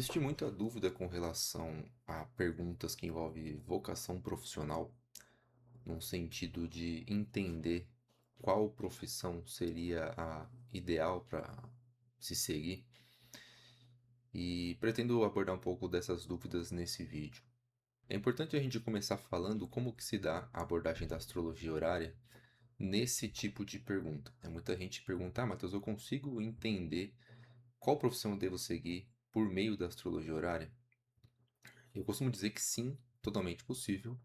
Existe muita dúvida com relação a perguntas que envolvem vocação profissional, num sentido de entender qual profissão seria a ideal para se seguir, e pretendo abordar um pouco dessas dúvidas nesse vídeo. É importante a gente começar falando como que se dá a abordagem da astrologia horária nesse tipo de pergunta. Muita gente pergunta, Matheus, eu consigo entender qual profissão eu devo seguir por meio da astrologia horária? Eu costumo dizer que sim, totalmente possível,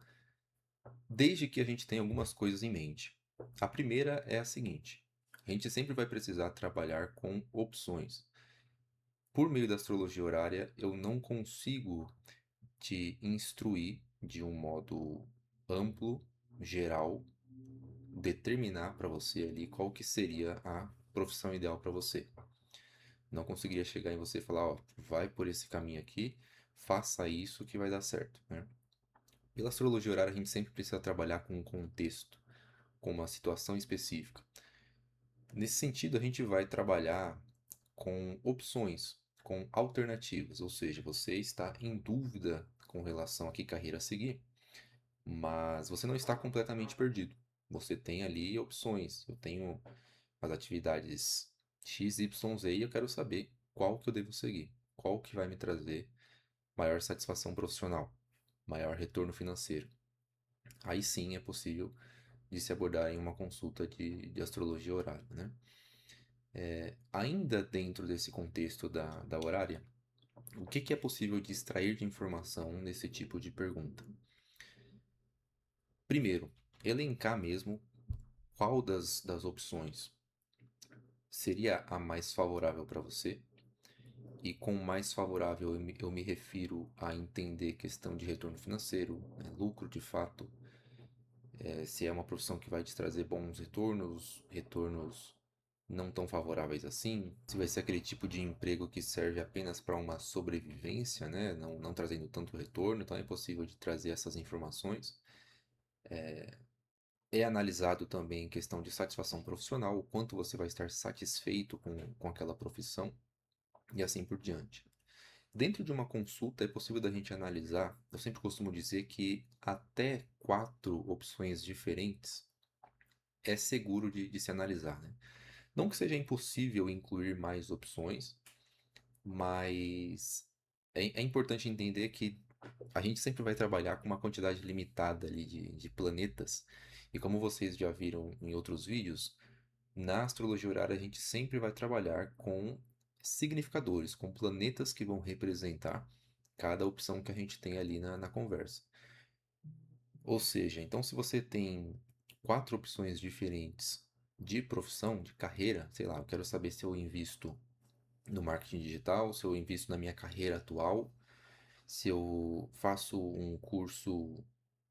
desde que a gente tenha algumas coisas em mente. A primeira é a seguinte: a gente sempre vai precisar trabalhar com opções. Por meio da astrologia horária, eu não consigo te instruir de um modo amplo, geral, determinar para você ali qual que seria a profissão ideal para você. Não conseguiria chegar em você e falar, ó, vai por esse caminho aqui, faça isso que vai dar certo, né? Pela astrologia horária, a gente sempre precisa trabalhar com um contexto, com uma situação específica. Nesse sentido, a gente vai trabalhar com opções, com alternativas, ou seja, você está em dúvida com relação a que carreira seguir, mas você não está completamente perdido. Você tem ali opções. Eu tenho as atividades X, Y, Z e eu quero saber qual que eu devo seguir, qual que vai me trazer maior satisfação profissional, maior retorno financeiro. Aí sim é possível de se abordar em uma consulta de astrologia horária, né? Ainda dentro desse contexto da horária, o que é possível de extrair de informação nesse tipo de pergunta? Primeiro, elencar mesmo qual das opções seria a mais favorável para você. E com mais favorável eu me refiro a entender questão de retorno financeiro, né, lucro de fato, se é uma profissão que vai te trazer bons retornos, retornos não tão favoráveis assim, se vai ser aquele tipo de emprego que serve apenas para uma sobrevivência, né? Não trazendo tanto retorno, então é possível de trazer essas informações. É analisado também em questão de satisfação profissional, o quanto você vai estar satisfeito com aquela profissão e assim por diante. Dentro de uma consulta é possível da gente analisar, eu sempre costumo dizer que até 4 opções diferentes é seguro de se analisar, né? Não que seja impossível incluir mais opções, mas é importante entender que a gente sempre vai trabalhar com uma quantidade limitada ali de planetas. E como vocês já viram em outros vídeos, na astrologia horária a gente sempre vai trabalhar com significadores, com planetas que vão representar cada opção que a gente tem ali na conversa. Ou seja, então se você tem 4 opções diferentes de profissão, de carreira, sei lá, eu quero saber se eu invisto no marketing digital, se eu invisto na minha carreira atual, se eu faço um curso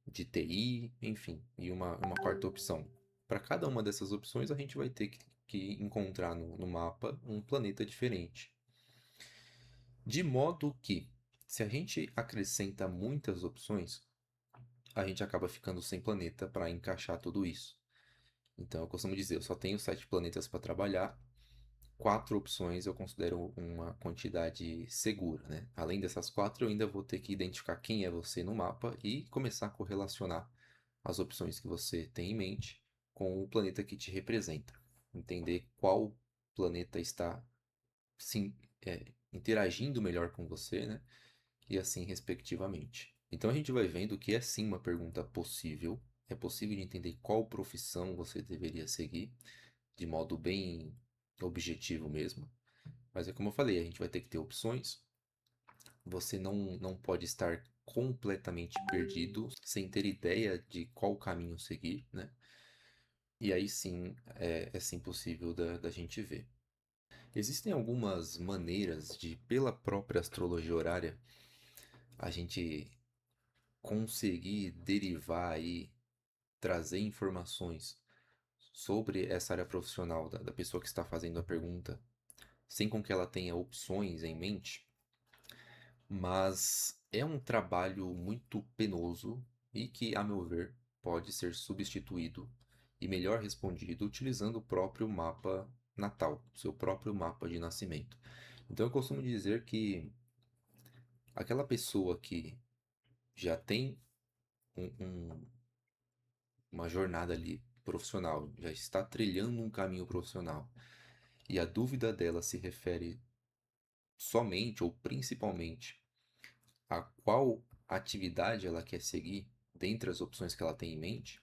de TI, enfim, e uma quarta opção. Para cada uma dessas opções, a gente vai ter que encontrar no mapa um planeta diferente. De modo que, se a gente acrescenta muitas opções, a gente acaba ficando sem planeta para encaixar tudo isso. Então, eu costumo dizer, eu só tenho 7 planetas para trabalhar, 4 opções eu considero uma quantidade segura, né? Além dessas 4, eu ainda vou ter que identificar quem é você no mapa e começar a correlacionar as opções que você tem em mente com o planeta que te representa. Entender qual planeta está sim, interagindo melhor com você, né? E assim respectivamente. Então a gente vai vendo que é sim uma pergunta possível, é possível de entender qual profissão você deveria seguir, de modo bem objetivo mesmo. Mas é como eu falei, a gente vai ter que ter opções. Você não pode estar completamente perdido, sem ter ideia de qual caminho seguir, né? E aí sim é sim possível da gente ver. Existem algumas maneiras de, pela própria astrologia horária, a gente conseguir derivar e trazer informações sobre essa área profissional da pessoa que está fazendo a pergunta, sem com que ela tenha opções em mente, mas é um trabalho muito penoso e que, a meu ver, pode ser substituído e melhor respondido utilizando o próprio mapa natal, seu próprio mapa de nascimento. Então eu costumo dizer que Aquela pessoa que já tem um- um- uma jornada ali profissional, já está trilhando um caminho profissional, e a dúvida dela se refere somente ou principalmente a qual atividade ela quer seguir dentre as opções que ela tem em mente,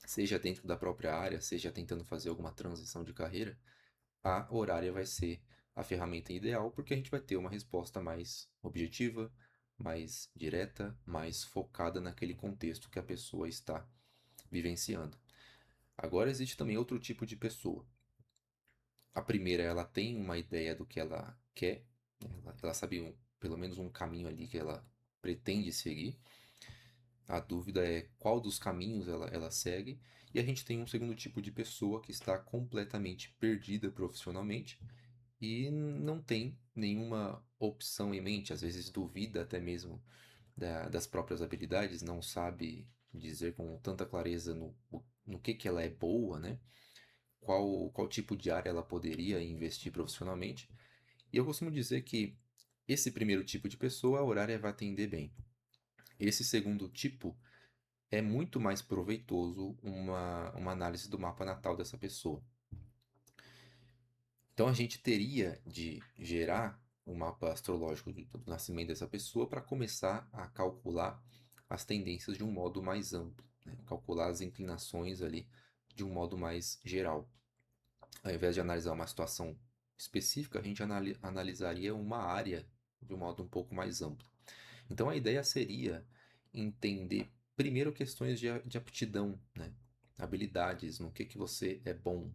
seja dentro da própria área, seja tentando fazer alguma transição de carreira, a horária vai ser a ferramenta ideal, porque a gente vai ter uma resposta mais objetiva, mais direta, mais focada naquele contexto que a pessoa está vivenciando. Agora existe também outro tipo de pessoa. A primeira, ela tem uma ideia do que ela quer, né? Ela sabe pelo menos um caminho ali que ela pretende seguir. A dúvida é qual dos caminhos ela segue. E a gente tem um segundo tipo de pessoa que está completamente perdida profissionalmente e não tem nenhuma opção em mente, às vezes duvida até mesmo das próprias habilidades, não sabe dizer com tanta clareza no que ela é boa, né? Qual tipo de área ela poderia investir profissionalmente. E eu costumo dizer que esse primeiro tipo de pessoa, a horária vai atender bem. Esse segundo tipo é muito mais proveitoso uma análise do mapa natal dessa pessoa. Então a gente teria de gerar um mapa astrológico do nascimento dessa pessoa para começar a calcular as tendências de um modo mais amplo, né? Calcular as inclinações ali de um modo mais geral. Ao invés de analisar uma situação específica, a gente analisaria uma área de um modo um pouco mais amplo. Então a ideia seria entender primeiro questões de aptidão, né? Habilidades, no que você é bom,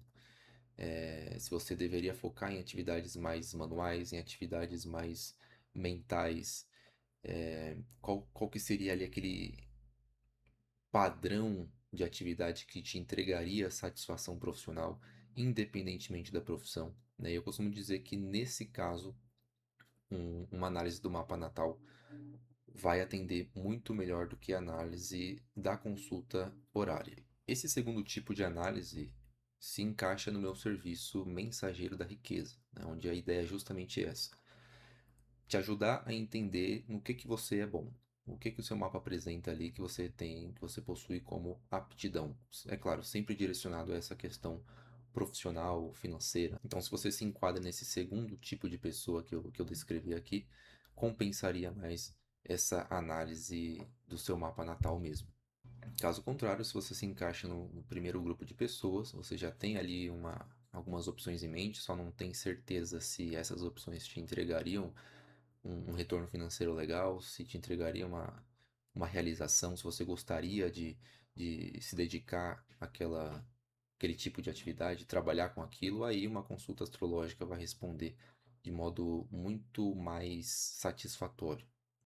se você deveria focar em atividades mais manuais, em atividades mais mentais, qual que seria ali aquele padrão de atividade que te entregaria satisfação profissional, independentemente da profissão, né? Eu costumo dizer que nesse caso, uma análise do mapa natal vai atender muito melhor do que a análise da consulta horária. Esse segundo tipo de análise se encaixa no meu serviço Mensageiro da Riqueza, né, onde a ideia é justamente essa: te ajudar a entender no que você é bom, o que o seu mapa apresenta ali que você tem, que você possui como aptidão. É claro, sempre direcionado a essa questão profissional, financeira. Então, se você se enquadra nesse segundo tipo de pessoa que eu descrevi aqui, compensaria mais essa análise do seu mapa natal mesmo. Caso contrário, se você se encaixa no primeiro grupo de pessoas, você já tem ali algumas opções em mente, só não tem certeza se essas opções te entregariam um retorno financeiro legal, se te entregaria uma realização, se você gostaria de se dedicar aquele tipo de atividade, trabalhar com aquilo, aí uma consulta astrológica vai responder de modo muito mais satisfatório.